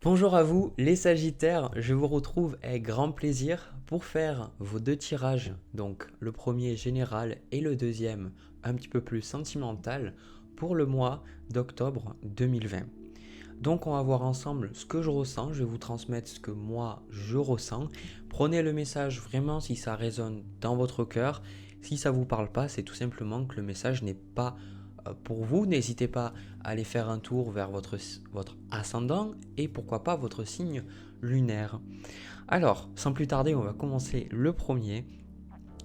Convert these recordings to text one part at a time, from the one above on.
Bonjour à vous les Sagittaires, je vous retrouve avec grand plaisir pour faire vos deux tirages, donc le premier général et le deuxième un petit peu plus sentimental pour le mois d'octobre 2020. Donc on va voir ensemble ce que je ressens, je vais vous transmettre ce que moi je ressens. Prenez le message vraiment si ça résonne dans votre cœur. Si ça ne vous parle pas, c'est tout simplement que le message n'est pas pour vous. N'hésitez pas à aller faire un tour vers votre ascendant et pourquoi pas votre signe lunaire. Alors, sans plus tarder, on va commencer le premier.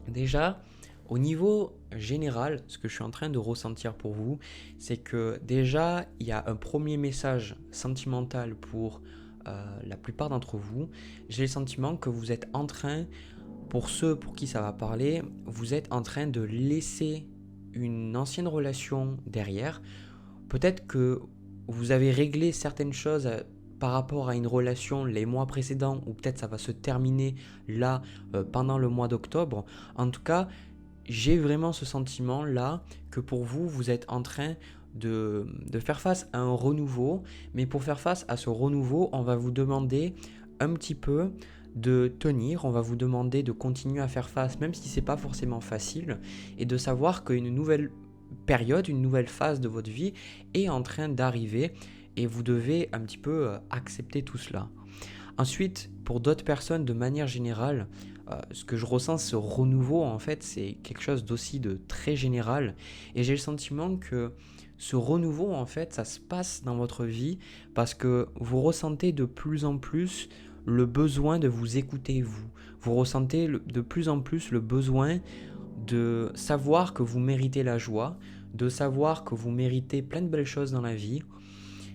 Déjà, au niveau général, ce que je suis en train de ressentir pour vous, c'est que déjà, il y a un premier message sentimental pour la plupart d'entre vous. J'ai le sentiment que vous êtes en train, pour ceux pour qui ça va parler, vous êtes en train de laisser une ancienne relation derrière. Peut-être que vous avez réglé certaines choses par rapport à une relation les mois précédents, ou peut-être ça va se terminer là pendant le mois d'octobre. En tout cas, j'ai vraiment ce sentiment là que pour vous, vous êtes en train de faire face à un renouveau. Mais pour faire face à ce renouveau, on va vous demander un petit peu de tenir, on va vous demander de continuer à faire face, même si c'est pas forcément facile, et de savoir qu'une nouvelle période, une nouvelle phase de votre vie est en train d'arriver et vous devez un petit peu accepter tout cela. Ensuite, pour d'autres personnes, de manière générale, ce que je ressens, ce renouveau, en fait, c'est quelque chose d'aussi de très général. Et j'ai le sentiment que ce renouveau, en fait, ça se passe dans votre vie parce que vous ressentez de plus en plus le besoin de vous écouter, vous. Vous ressentez de plus en plus le besoin de savoir que vous méritez la joie, de savoir que vous méritez plein de belles choses dans la vie.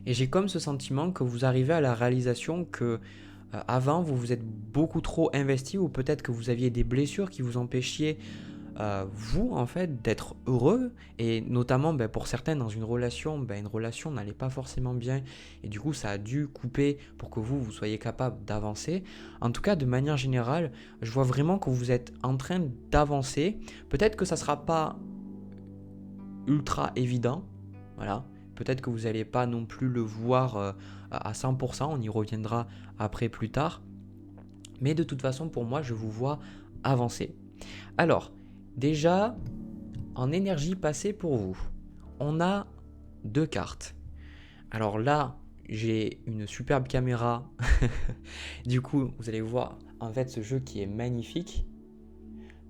Et j'ai comme ce sentiment que vous arrivez à la réalisation que avant vous vous êtes beaucoup trop investi, ou peut-être que vous aviez des blessures qui vous empêchiez vous en fait d'être heureux, et notamment pour certains dans une relation n'allait pas forcément bien et du coup ça a dû couper pour que vous soyez capable d'avancer. En tout cas, de manière générale, je vois vraiment que vous êtes en train d'avancer. Peut-être que ça sera pas ultra évident, voilà. Peut-être que vous n'allez pas non plus le voir à 100%, on y reviendra après plus tard. Mais de toute façon, pour moi, je vous vois avancer. Alors, déjà, en énergie passée pour vous, on a deux cartes. Alors là, j'ai une superbe caméra. Du coup, vous allez voir en fait ce jeu qui est magnifique.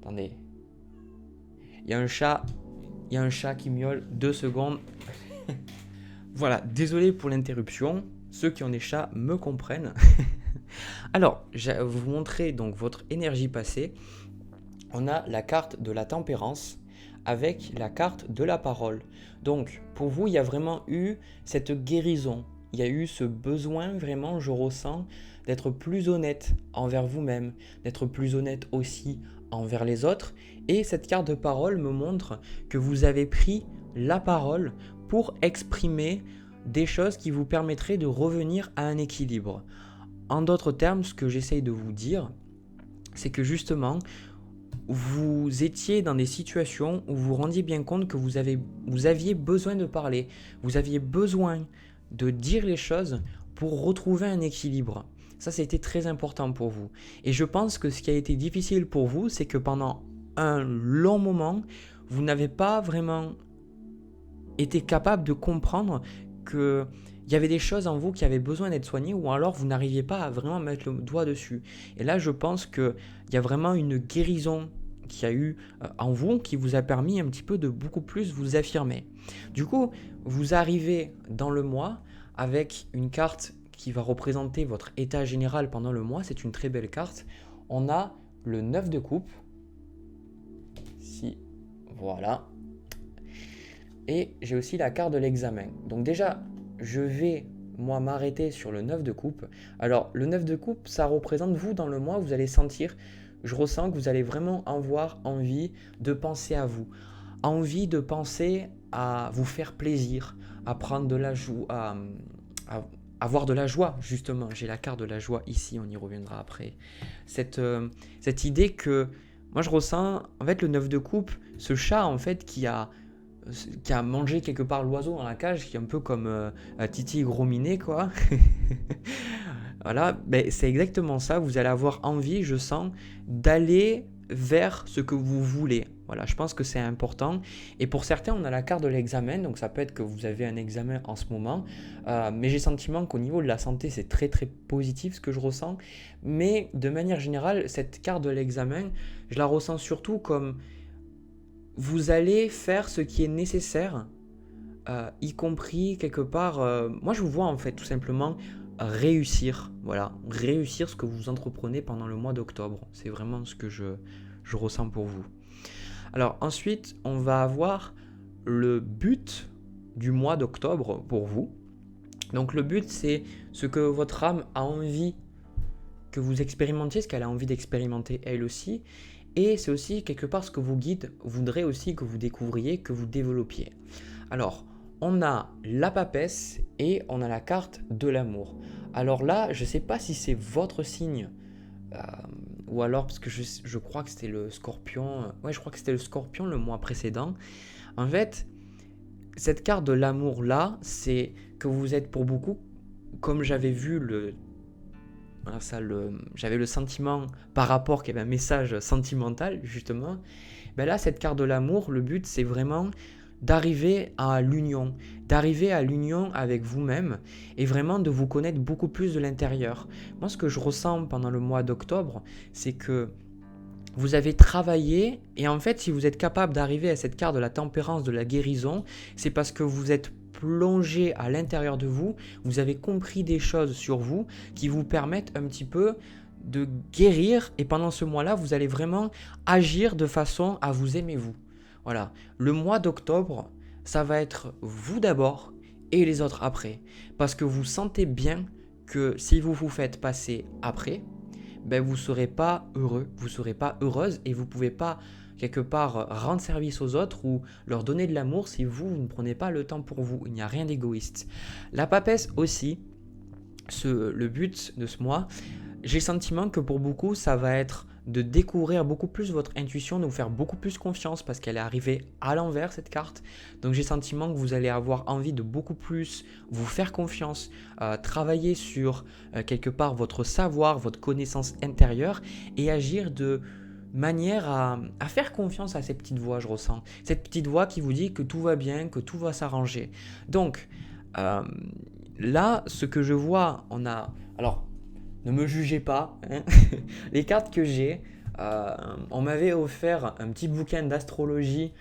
Attendez. Il y a un chat qui miaule, 2 secondes. Voilà, désolé pour l'interruption. Ceux qui ont des chats me comprennent. Alors, je vais vous montrer donc votre énergie passée. On a la carte de la tempérance avec la carte de la parole. Donc, pour vous, il y a vraiment eu cette guérison. Il y a eu ce besoin, vraiment, je ressens, d'être plus honnête envers vous-même, d'être plus honnête aussi envers les autres. Et cette carte de parole me montre que vous avez pris la parole pour exprimer des choses qui vous permettraient de revenir à un équilibre. En d'autres termes, ce que j'essaye de vous dire, c'est que justement, vous étiez dans des situations où vous rendiez bien compte que vous aviez besoin de parler, vous aviez besoin de dire les choses pour retrouver un équilibre. Ça, c'était très important pour vous. Et je pense que ce qui a été difficile pour vous, c'est que pendant un long moment, vous n'avez pas vraiment été capable de comprendre qu'il y avait des choses en vous qui avaient besoin d'être soignées, ou alors vous n'arriviez pas à vraiment mettre le doigt dessus. Et là, je pense qu'il y a vraiment une guérison qui a eu en vous, qui vous a permis un petit peu de beaucoup plus vous affirmer. Du coup, vous arrivez dans le mois avec une carte qui va représenter votre état général pendant le mois. C'est une très belle carte. On a le 9 de coupe. Ici, voilà. Et j'ai aussi la carte de l'examen. Donc déjà, je vais moi m'arrêter sur le 9 de coupe. Alors le 9 de coupe, ça représente vous dans le mois, vous allez sentir, je ressens que vous allez vraiment avoir envie de penser à vous. Envie de penser à vous faire plaisir, à prendre de la joie, à avoir de la joie justement. J'ai la carte de la joie ici, on y reviendra après. Cette idée que moi je ressens, en fait le 9 de coupe, ce chat en fait qui a mangé quelque part l'oiseau dans la cage, qui est un peu comme Titi Gros Minet, quoi. Voilà, ben, c'est exactement ça. Vous allez avoir envie, je sens, d'aller vers ce que vous voulez. Voilà, je pense que c'est important. Et pour certains, on a la carte de l'examen. Donc ça peut être que vous avez un examen en ce moment. Mais j'ai le sentiment qu'au niveau de la santé, c'est très très positif ce que je ressens. Mais de manière générale, cette carte de l'examen, je la ressens surtout comme vous allez faire ce qui est nécessaire, y compris quelque part, moi je vous vois en fait tout simplement réussir, voilà, réussir ce que vous entreprenez pendant le mois d'octobre. C'est vraiment ce que je ressens pour vous. Alors ensuite, on va avoir le but du mois d'octobre pour vous. Donc le but, c'est ce que votre âme a envie que vous expérimentiez, ce qu'elle a envie d'expérimenter elle aussi. Et c'est aussi quelque part ce que vos guides voudraient aussi que vous découvriez, que vous développiez. Alors, on a la papesse et on a la carte de l'amour. Alors là, je ne sais pas si c'est votre signe, euh, ou alors parce que je crois que c'était le scorpion. Ouais, je crois que c'était le scorpion le mois précédent. En fait, cette carte de l'amour là, c'est que vous êtes pour beaucoup, comme j'avais vu j'avais le sentiment par rapport qu'il y avait un message sentimental justement. Ben là, cette carte de l'amour, le but c'est vraiment d'arriver à l'union, avec vous-même et vraiment de vous connaître beaucoup plus de l'intérieur. Moi, ce que je ressens pendant le mois d'octobre, c'est que vous avez travaillé et en fait, si vous êtes capable d'arriver à cette carte de la tempérance, de la guérison, c'est parce que vous êtes plongé à l'intérieur de vous, vous avez compris des choses sur vous qui vous permettent un petit peu de guérir et pendant ce mois-là, vous allez vraiment agir de façon à vous aimer vous. Voilà, le mois d'octobre, ça va être vous d'abord et les autres après. Parce que vous sentez bien que si vous vous faites passer après, ben vous ne serez pas heureux, vous ne serez pas heureuse et vous ne pouvez pas quelque part rendre service aux autres ou leur donner de l'amour si vous ne prenez pas le temps pour vous. Il n'y a rien d'égoïste. La papesse aussi, le but de ce mois, j'ai le sentiment que pour beaucoup, ça va être de découvrir beaucoup plus votre intuition, de vous faire beaucoup plus confiance parce qu'elle est arrivée à l'envers cette carte. Donc j'ai le sentiment que vous allez avoir envie de beaucoup plus vous faire confiance, travailler sur quelque part votre savoir, votre connaissance intérieure et agir de manière à faire confiance à ces petites voix, je ressens. Cette petite voix qui vous dit que tout va bien, que tout va s'arranger. Donc là, ce que je vois, on a... Alors, ne me jugez pas, hein. Les cartes que j'ai, on m'avait offert un petit bouquin d'astrologie,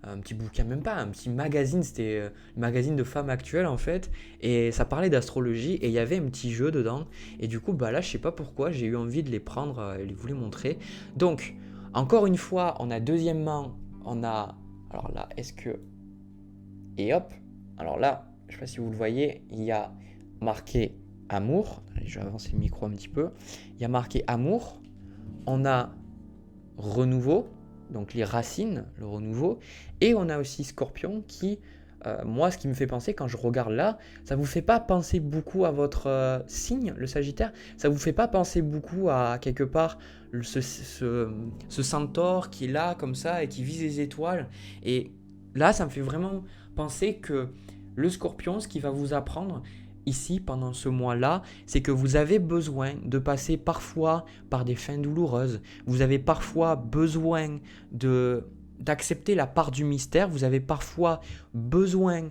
un petit bouquin, même pas, un petit magazine, c'était le magazine de Femmes Actuelles en fait, et ça parlait d'astrologie et il y avait un petit jeu dedans, et du coup, bah là, je sais pas pourquoi, j'ai eu envie de les prendre et de vous les montrer. Donc, encore une fois, on a deuxièmement, on a, alors là, et hop, alors là, je sais pas si vous le voyez, il y a marqué amour. Allez, je vais avancer le micro un petit peu. Il y a marqué amour. On a renouveau, donc les racines, le renouveau. Et on a aussi scorpion qui, moi, ce qui me fait penser quand je regarde là, ça vous fait pas penser beaucoup à votre signe, le Sagittaire. Ça vous fait pas penser beaucoup à quelque part ce centaure qui est là comme ça et qui vise les étoiles. Et là, ça me fait vraiment penser que le Scorpion, ce qu'il va vous apprendre ici pendant ce mois-là, c'est que vous avez besoin de passer parfois par des fins douloureuses. Vous avez parfois besoin d'accepter la part du mystère. Vous avez parfois besoin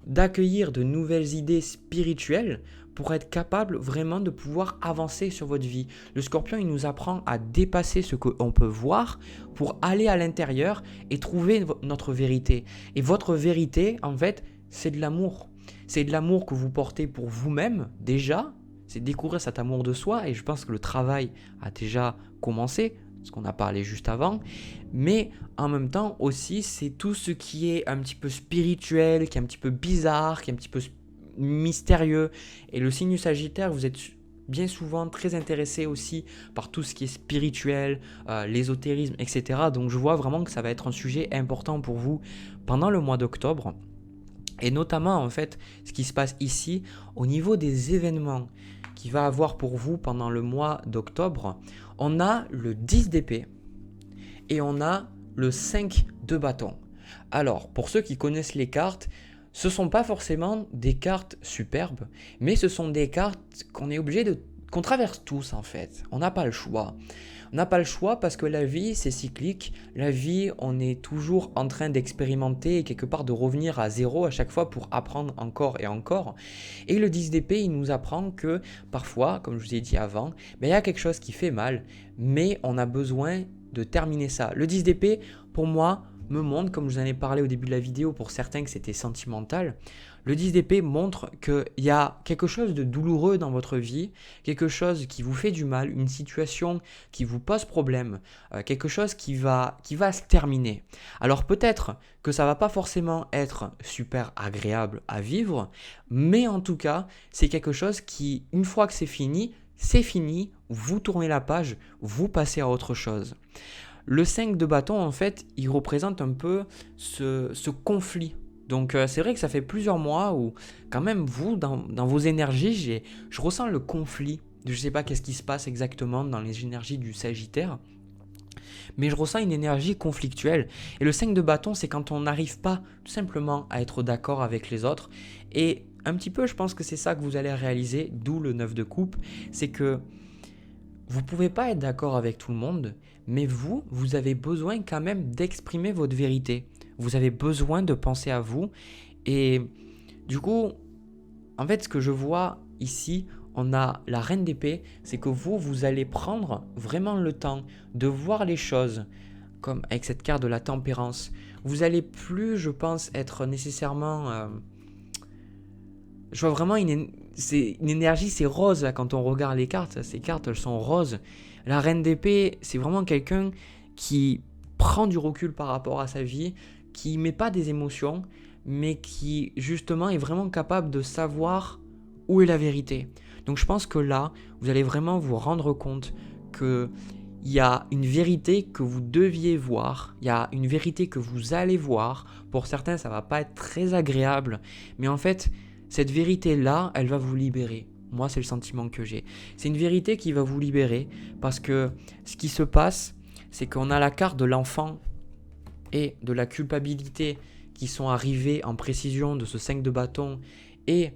d'accueillir de nouvelles idées spirituelles pour être capable vraiment de pouvoir avancer sur votre vie. Le Scorpion, il nous apprend à dépasser ce qu'on peut voir pour aller à l'intérieur et trouver notre vérité. Et votre vérité, en fait, c'est de l'amour. C'est de l'amour que vous portez pour vous-même déjà, c'est découvrir cet amour de soi et je pense que le travail a déjà commencé, ce qu'on a parlé juste avant, mais en même temps aussi c'est tout ce qui est un petit peu spirituel, qui est un petit peu bizarre, qui est un petit peu mystérieux et le signe du Sagittaire, vous êtes bien souvent très intéressé aussi par tout ce qui est spirituel, l'ésotérisme, etc. Donc je vois vraiment que ça va être un sujet important pour vous pendant le mois d'octobre. Et notamment, en fait, ce qui se passe ici, au niveau des événements qu'il va avoir pour vous pendant le mois d'octobre, on a le 10 d'épée et on a le 5 de bâton. Alors, pour ceux qui connaissent les cartes, ce ne sont pas forcément des cartes superbes, mais ce sont des cartes qu'on est obligé de qu'on traverse tous en fait. On n'a pas le choix. On n'a pas le choix parce que la vie, c'est cyclique. La vie, on est toujours en train d'expérimenter et quelque part de revenir à zéro à chaque fois pour apprendre encore et encore. Et le 10 d'épée, il nous apprend que parfois, comme je vous ai dit avant, il y a quelque chose qui fait mal, mais on a besoin de terminer ça. Le 10 d'épée, pour moi, me montre, comme je vous en ai parlé au début de la vidéo, pour certains que c'était sentimental, le 10 d'épée montre qu'il y a quelque chose de douloureux dans votre vie, quelque chose qui vous fait du mal, une situation qui vous pose problème, quelque chose qui va se terminer. Alors peut-être que ça ne va pas forcément être super agréable à vivre, mais en tout cas, c'est quelque chose qui, une fois que c'est fini, vous tournez la page, vous passez à autre chose. Le 5 de bâton, en fait, il représente un peu ce conflit. Donc c'est vrai que ça fait plusieurs mois où quand même vous, dans vos énergies, je ressens le conflit. Je ne sais pas qu'est-ce qui se passe exactement dans les énergies du Sagittaire, mais je ressens une énergie conflictuelle. Et le 5 de bâton, c'est quand on n'arrive pas tout simplement à être d'accord avec les autres. Et un petit peu, je pense que c'est ça que vous allez réaliser, d'où le 9 de coupe, c'est que vous ne pouvez pas être d'accord avec tout le monde, mais vous avez besoin quand même d'exprimer votre vérité. Vous avez besoin de penser à vous. Et du coup, en fait, ce que je vois ici, on a la reine d'épée, c'est que vous allez prendre vraiment le temps de voir les choses, comme avec cette carte de la tempérance. Vous allez plus, je pense, être nécessairement... je vois vraiment c'est une énergie, c'est rose là, quand on regarde les cartes. Ces cartes, elles sont roses. La reine d'épée, c'est vraiment quelqu'un qui prend du recul par rapport à sa vie, qui met pas des émotions, mais qui justement est vraiment capable de savoir où est la vérité. Donc je pense que là, vous allez vraiment vous rendre compte qu'il y a une vérité que vous deviez voir, il y a une vérité que vous allez voir. Pour certains, ça va pas être très agréable, mais en fait, cette vérité-là, elle va vous libérer. Moi, c'est le sentiment que j'ai. C'est une vérité qui va vous libérer parce que ce qui se passe, c'est qu'on a la carte de l'enfant et de la culpabilité qui sont arrivés en précision de ce 5 de bâton et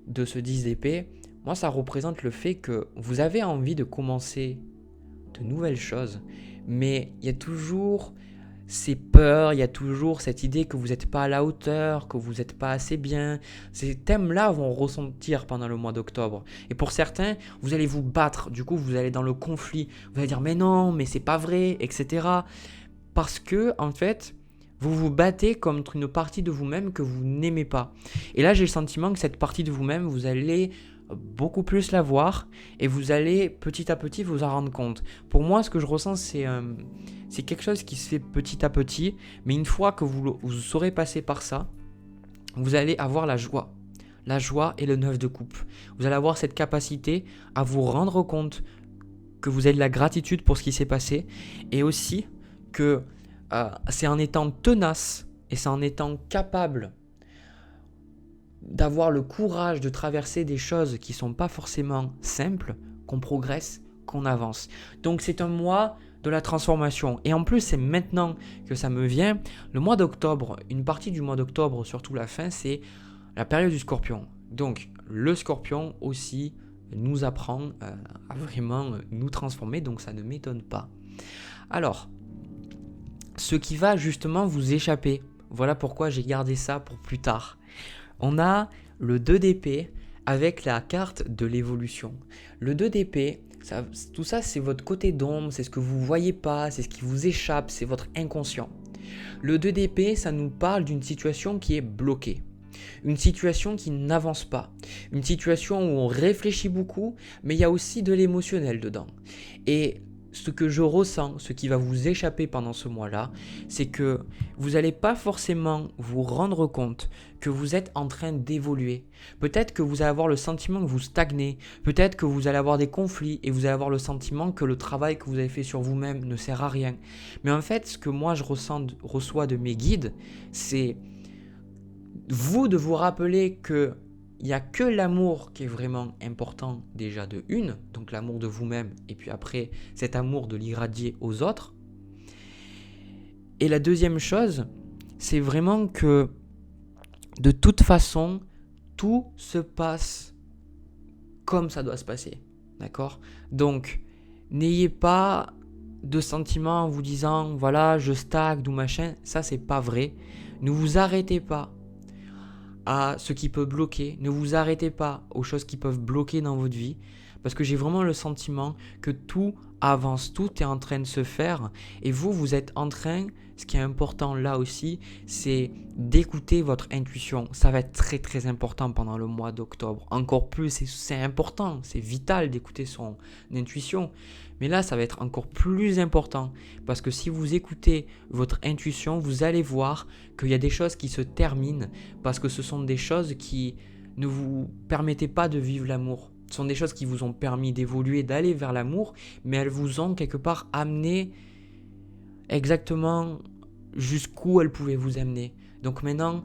de ce 10 d'épée. Moi, ça représente le fait que vous avez envie de commencer de nouvelles choses, mais il y a toujours ces peurs, il y a toujours cette idée que vous n'êtes pas à la hauteur, que vous n'êtes pas assez bien. Ces thèmes-là vont ressentir pendant le mois d'octobre. Et pour certains, vous allez vous battre. Du coup, vous allez dans le conflit. Vous allez dire, mais non, mais c'est pas vrai, etc. Parce que, en fait, vous vous battez contre une partie de vous-même que vous n'aimez pas. Et là, j'ai le sentiment que cette partie de vous-même, vous allez beaucoup plus la voir et vous allez petit à petit vous en rendre compte. Pour moi, ce que je ressens, c'est quelque chose qui se fait petit à petit, mais une fois que vous saurez passer par ça, vous allez avoir la joie. La joie et le 9 de coupe. Vous allez avoir cette capacité à vous rendre compte que vous avez de la gratitude pour ce qui s'est passé et aussi que c'est en étant tenace et c'est en étant capable d'avoir le courage de traverser des choses qui ne sont pas forcément simples, qu'on progresse, qu'on avance. Donc c'est un mois de la transformation. Et en plus, c'est maintenant que ça me vient. Le mois d'octobre, une partie du mois d'octobre, surtout la fin, c'est la période du Scorpion. Donc le Scorpion aussi nous apprend à vraiment nous transformer, donc ça ne m'étonne pas. Alors, ce qui va justement vous échapper, voilà pourquoi j'ai gardé ça pour plus tard. On a le 2 d'épée avec la carte de l'évolution. Le 2 d'épée, tout ça c'est votre côté d'ombre, c'est ce que vous ne voyez pas, c'est ce qui vous échappe, c'est votre inconscient. Le 2 d'épée, ça nous parle d'une situation qui est bloquée. Une situation qui n'avance pas. Une situation où on réfléchit beaucoup, mais il y a aussi de l'émotionnel dedans. Et ce que je ressens, ce qui va vous échapper pendant ce mois-là, c'est que vous n'allez pas forcément vous rendre compte que vous êtes en train d'évoluer. Peut-être que vous allez avoir le sentiment que vous stagnez, peut-être que vous allez avoir des conflits et vous allez avoir le sentiment que le travail que vous avez fait sur vous-même ne sert à rien. Mais en fait, ce que moi je reçois de mes guides, c'est vous de vous rappeler que il n'y a que l'amour qui est vraiment important déjà de une, donc l'amour de vous-même, et puis après cet amour de l'irradier aux autres. Et la deuxième chose, c'est vraiment que de toute façon, tout se passe comme ça doit se passer. D'accord? Donc, n'ayez pas de sentiments en vous disant, voilà, je stagne ou machin. Ça, c'est pas vrai. Ne vous arrêtez pas à ce qui peut bloquer. Ne vous arrêtez pas aux choses qui peuvent bloquer dans votre vie. Parce que j'ai vraiment le sentiment que tout avance, tout est en train de se faire. Et vous êtes en train, ce qui est important là aussi, c'est d'écouter votre intuition. Ça va être très très important pendant le mois d'octobre. Encore plus, c'est important, c'est vital d'écouter son intuition. Mais là, ça va être encore plus important. Parce que si vous écoutez votre intuition, vous allez voir qu'il y a des choses qui se terminent. Parce que ce sont des choses qui ne vous permettaient pas de vivre l'amour. Ce sont des choses qui vous ont permis d'évoluer, d'aller vers l'amour, mais elles vous ont quelque part amené exactement jusqu'où elles pouvaient vous amener. Donc maintenant,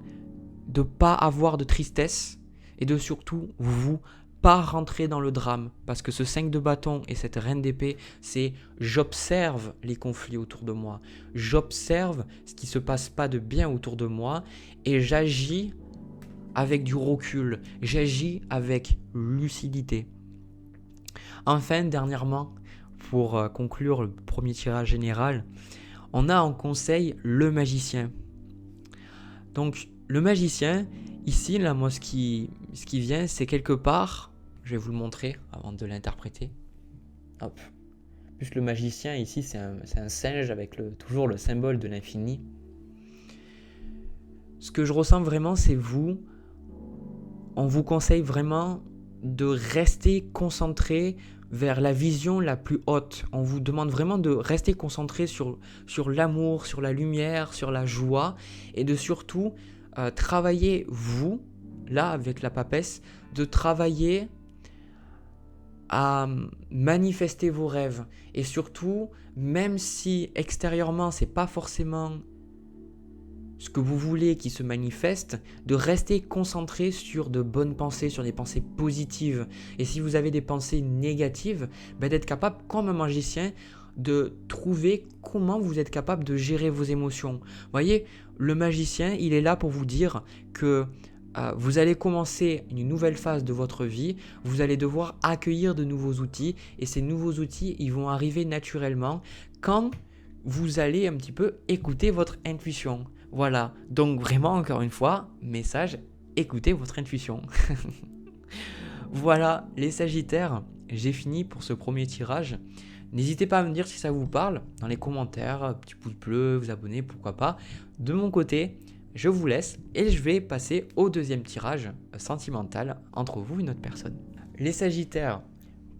de ne pas avoir de tristesse et de surtout vous pas rentrer dans le drame. Parce que ce 5 de bâton et cette reine d'épée, c'est j'observe les conflits autour de moi. J'observe ce qui ne se passe pas de bien autour de moi et j'agis avec du recul, j'agis avec lucidité. Enfin, dernièrement, pour conclure le premier tirage général, on a en conseil le magicien. Donc, le magicien, ici, là, moi, ce qui vient, c'est quelque part, je vais vous le montrer avant de l'interpréter. Hop. Plus le magicien, ici, c'est un singe avec toujours le symbole de l'infini. Ce que je ressens vraiment, c'est vous. On vous conseille vraiment de rester concentré vers la vision la plus haute. On vous demande vraiment de rester concentré sur l'amour, sur la lumière, sur la joie et de surtout travailler, vous, là avec la papesse, de travailler à manifester vos rêves. Et surtout, même si extérieurement, c'est pas forcément ce que vous voulez qui se manifeste, de rester concentré sur de bonnes pensées, sur des pensées positives. Et si vous avez des pensées négatives, d'être capable, comme un magicien, de trouver comment vous êtes capable de gérer vos émotions. Vous voyez, le magicien, il est là pour vous dire que vous allez commencer une nouvelle phase de votre vie, vous allez devoir accueillir de nouveaux outils, et ces nouveaux outils, ils vont arriver naturellement quand vous allez un petit peu écouter votre intuition. Voilà, donc vraiment encore une fois, message, écoutez votre intuition. Voilà les Sagittaires, j'ai fini pour ce premier tirage. N'hésitez pas à me dire si ça vous parle dans les commentaires, petit pouce bleu, vous abonner, pourquoi pas. De mon côté, je vous laisse et je vais passer au deuxième tirage sentimental entre vous et une autre personne. Les Sagittaires,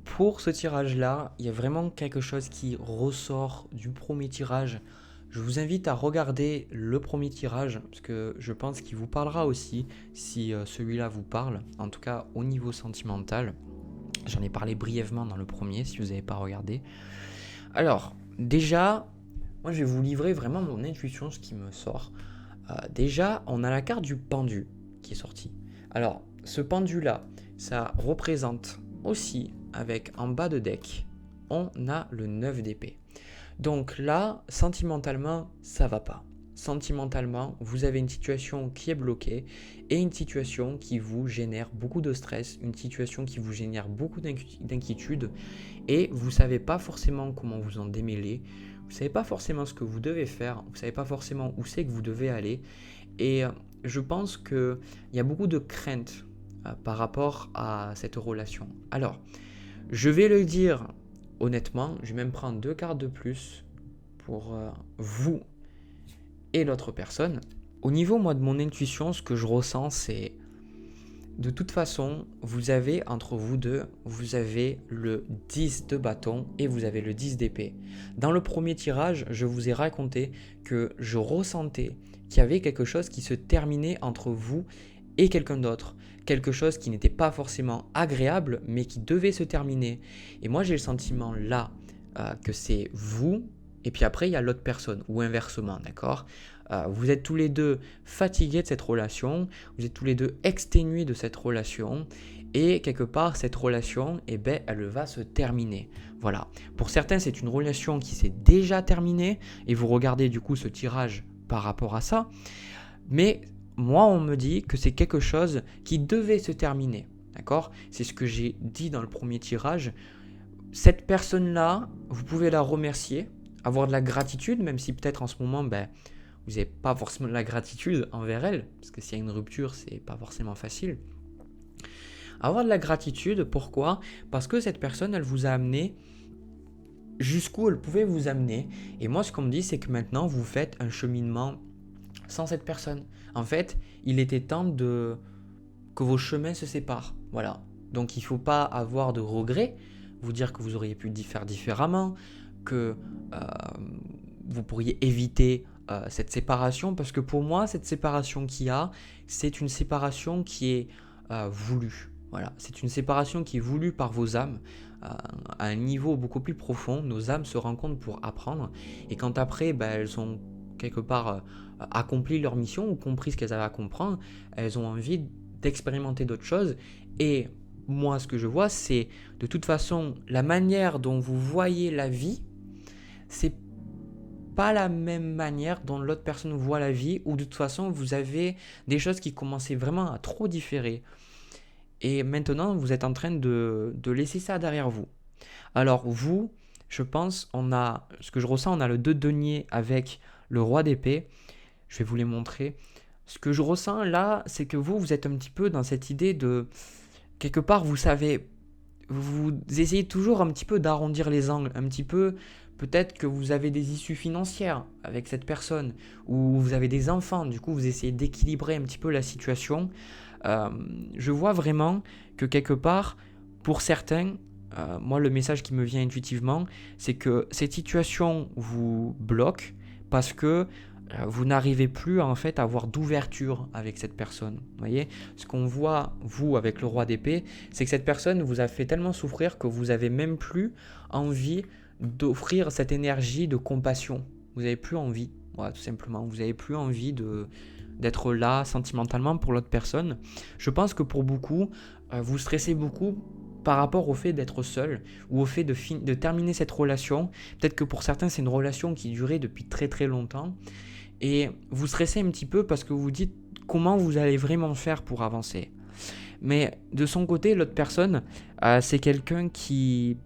pour ce tirage-là, il y a vraiment quelque chose qui ressort du premier tirage. Je vous invite à regarder le premier tirage parce que je pense qu'il vous parlera aussi si celui-là vous parle, en tout cas au niveau sentimental. J'en ai parlé brièvement dans le premier si vous n'avez pas regardé. Alors, déjà, moi je vais vous livrer vraiment mon intuition, ce qui me sort. Déjà, on a la carte du pendu qui est sortie. Alors, ce pendu-là, ça représente aussi, avec en bas de deck, on a le 9 d'épée. Donc là, sentimentalement, ça va pas. Sentimentalement, vous avez une situation qui est bloquée et une situation qui vous génère beaucoup de stress, une situation qui vous génère beaucoup d'inquiétude et vous ne savez pas forcément comment vous en démêler, vous ne savez pas forcément ce que vous devez faire, vous ne savez pas forcément où c'est que vous devez aller et je pense qu'il y a beaucoup de craintes par rapport à cette relation. Alors, je vais le dire honnêtement, je vais même prendre 2 cartes de plus pour vous et l'autre personne. Au niveau, moi, de mon intuition, ce que je ressens, c'est de toute façon, vous avez entre vous deux, vous avez le 10 de bâton et vous avez le 10 d'épée. Dans le premier tirage, je vous ai raconté que je ressentais qu'il y avait quelque chose qui se terminait entre vous et quelqu'un d'autre. Quelque chose qui n'était pas forcément agréable, mais qui devait se terminer. Et moi, j'ai le sentiment là que c'est vous, et puis après, il y a l'autre personne, ou inversement, d'accord ? Vous êtes tous les deux fatigués de cette relation, vous êtes tous les deux exténués de cette relation, et quelque part, cette relation, elle va se terminer. Voilà. Pour certains, c'est une relation qui s'est déjà terminée, et vous regardez du coup ce tirage par rapport à ça, mais moi, on me dit que c'est quelque chose qui devait se terminer, d'accord ? C'est ce que j'ai dit dans le premier tirage. cette personne-là, vous pouvez la remercier, avoir de la gratitude, même si peut-être en ce moment, vous n'avez pas forcément de la gratitude envers elle, parce que s'il y a une rupture, c'est pas forcément facile. Avoir de la gratitude, pourquoi ? Parce que cette personne, elle vous a amené jusqu'où elle pouvait vous amener. Et moi, ce qu'on me dit, c'est que maintenant, vous faites un cheminement sans cette personne. En fait, il était temps que vos chemins se séparent. Voilà. Donc, il ne faut pas avoir de regrets, vous dire que vous auriez pu faire différemment, que vous pourriez éviter cette séparation, parce que pour moi, cette séparation qu'il y a, c'est une séparation qui est voulue. Voilà, c'est une séparation qui est voulue par vos âmes à un niveau beaucoup plus profond. Nos âmes se rencontrent pour apprendre, et quand après, elles ont quelque part accompli leur mission ou compris ce qu'elles avaient à comprendre, elles ont envie d'expérimenter d'autres choses. Et moi, ce que je vois, c'est de toute façon, la manière dont vous voyez la vie, c'est pas la même manière dont l'autre personne voit la vie, ou de toute façon, vous avez des choses qui commençaient vraiment à trop différer. Et maintenant, vous êtes en train de laisser ça derrière vous. Alors vous, je pense, ce que je ressens, on a le 2 de denier avec le roi d'épée. Je vais vous les montrer. Ce que je ressens là, c'est que vous êtes un petit peu dans cette idée de... Quelque part, vous savez, vous essayez toujours un petit peu d'arrondir les angles, un petit peu... Peut-être que vous avez des issues financières avec cette personne, ou vous avez des enfants, du coup vous essayez d'équilibrer un petit peu la situation. Je vois vraiment que quelque part, pour certains, moi le message qui me vient intuitivement, c'est que cette situation vous bloque parce que vous n'arrivez plus en fait à avoir d'ouverture avec cette personne. Vous voyez, ce qu'on voit, vous, avec le roi d'épée, c'est que cette personne vous a fait tellement souffrir que vous n'avez même plus envie d'offrir cette énergie de compassion. Vous n'avez plus envie, voilà, tout simplement. Vous n'avez plus envie d'être là sentimentalement pour l'autre personne. Je pense que pour beaucoup, vous stressez beaucoup par rapport au fait d'être seul ou au fait de terminer cette relation. Peut-être que pour certains, c'est une relation qui durait depuis très très longtemps. Et vous stressez un petit peu parce que vous vous dites comment vous allez vraiment faire pour avancer. Mais de son côté, l'autre personne, c'est quelqu'un qui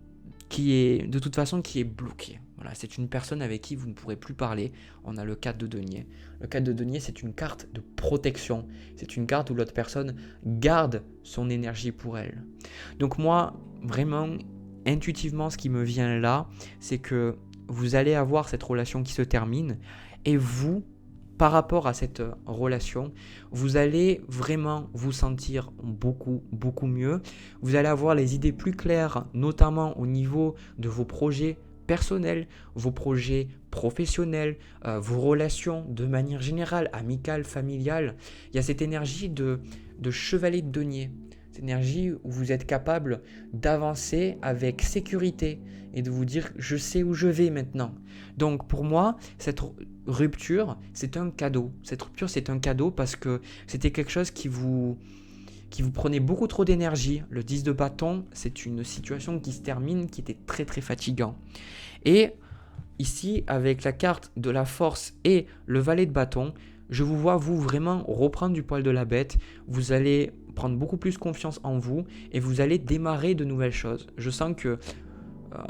est de toute façon qui est bloqué. Voilà, c'est une personne avec qui vous ne pourrez plus parler. On a le 4 de denier. Le 4 de denier, c'est une carte de protection. C'est une carte où l'autre personne garde son énergie pour elle. Donc moi, vraiment, intuitivement, ce qui me vient là, c'est que vous allez avoir cette relation qui se termine et vous, par rapport à cette relation, vous allez vraiment vous sentir beaucoup, beaucoup mieux. Vous allez avoir les idées plus claires, notamment au niveau de vos projets personnels, vos projets professionnels, vos relations de manière générale, amicales, familiales. Il y a cette énergie de chevalier de denier. Cette énergie où vous êtes capable d'avancer avec sécurité et de vous dire « je sais où je vais maintenant ». Donc pour moi, cette rupture, c'est un cadeau. Cette rupture, c'est un cadeau parce que c'était quelque chose qui vous prenait beaucoup trop d'énergie. Le 10 de bâton, c'est une situation qui se termine, qui était très très fatigant. Et ici, avec la carte de la force et le valet de bâton, je vous vois vous vraiment reprendre du poil de la bête. Vous allez prendre beaucoup plus confiance en vous et vous allez démarrer de nouvelles choses. Je sens que,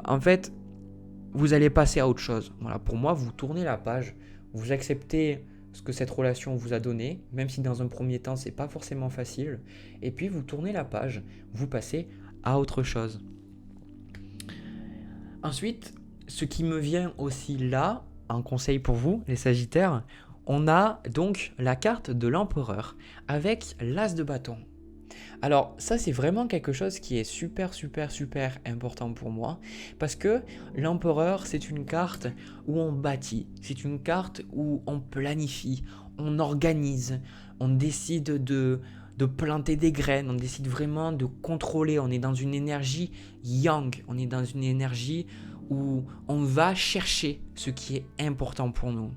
en fait, vous allez passer à autre chose. Voilà, pour moi, vous tournez la page, vous acceptez ce que cette relation vous a donné, même si dans un premier temps, c'est pas forcément facile. Et puis, vous tournez la page, vous passez à autre chose. Ensuite, ce qui me vient aussi là, un conseil pour vous, les Sagittaires, on a donc la carte de l'empereur avec l'as de bâton. Alors ça, c'est vraiment quelque chose qui est super important pour moi parce que l'empereur, c'est une carte où on bâtit, c'est une carte où on planifie, on organise, on décide de planter des graines, on décide vraiment de contrôler, on est dans une énergie yang, on est dans une énergie où on va chercher ce qui est important pour nous.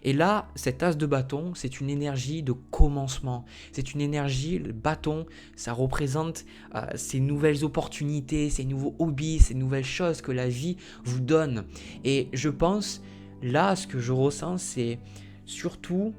Et là, cet as de bâton, c'est une énergie de commencement. C'est une énergie, le bâton, ça représente ces nouvelles opportunités, ces nouveaux hobbies, ces nouvelles choses que la vie vous donne. Et je pense, là, ce que je ressens, c'est surtout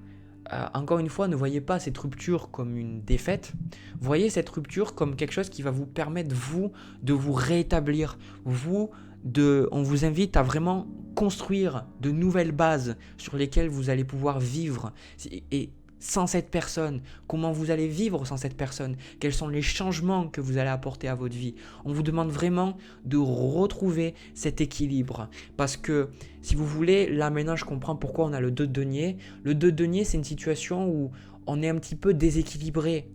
encore une fois, ne voyez pas cette rupture comme une défaite. Voyez cette rupture comme quelque chose qui va vous permettre, vous, de vous rétablir. On vous invite à vraiment construire de nouvelles bases sur lesquelles vous allez pouvoir vivre. Et sans cette personne, comment vous allez vivre sans cette personne, quels sont les changements que vous allez apporter à votre vie. On vous demande vraiment de retrouver cet équilibre. Parce que si vous voulez, là maintenant je comprends pourquoi on a le 2 de denier. Le 2 de denier, c'est une situation où on est un petit peu déséquilibré.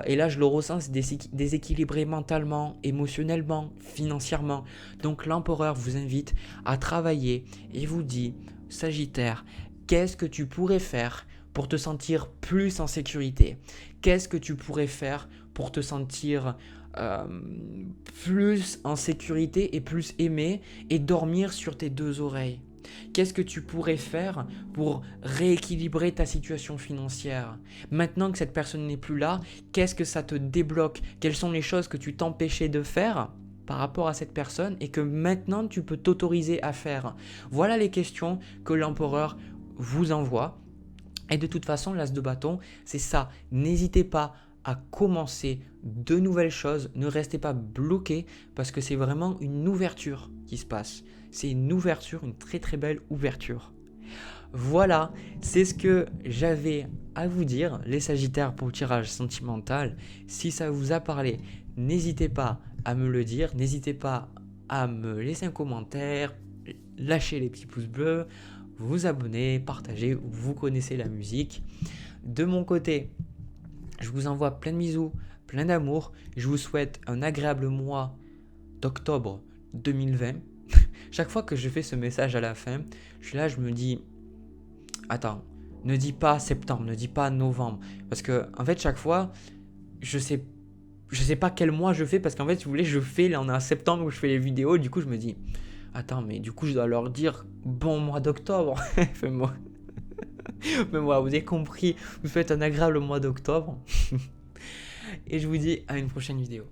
Et là je le ressens, c'est déséquilibré mentalement, émotionnellement, financièrement. Donc l'empereur vous invite à travailler et vous dit, Sagittaire, qu'est-ce que tu pourrais faire pour te sentir plus en sécurité? Qu'est-ce que tu pourrais faire pour te sentir plus en sécurité et plus aimé et dormir sur tes 2 oreilles? Qu'est-ce que tu pourrais faire pour rééquilibrer ta situation financière? Maintenant que cette personne n'est plus là, qu'est-ce que ça te débloque? Quelles sont les choses que tu t'empêchais de faire par rapport à cette personne et que maintenant tu peux t'autoriser à faire? Voilà les questions que l'empereur vous envoie. Et de toute façon, l'as de bâton, c'est ça. N'hésitez pas à commencer de nouvelles choses. Ne restez pas bloqué parce que c'est vraiment une ouverture qui se passe. C'est une ouverture, une très très belle ouverture. Voilà, c'est ce que j'avais à vous dire, les Sagittaires, pour le tirage sentimental. Si ça vous a parlé, n'hésitez pas à me le dire. N'hésitez pas à me laisser un commentaire, lâcher les petits pouces bleus, vous abonner, partager, vous connaissez la musique. De mon côté, je vous envoie plein de bisous, plein d'amour. Je vous souhaite un agréable mois d'octobre 2020. Chaque fois que je fais ce message à la fin, je suis là, je me dis, attends, ne dis pas septembre, ne dis pas novembre. Parce que, en fait, chaque fois, je sais pas quel mois je fais. Parce qu'en fait, si vous voulez, là, on est en septembre où je fais les vidéos. Du coup, je me dis, attends, mais du coup, je dois leur dire bon mois d'octobre. Mais moi, vous avez compris. Vous faites un agréable mois d'octobre. Et je vous dis à une prochaine vidéo.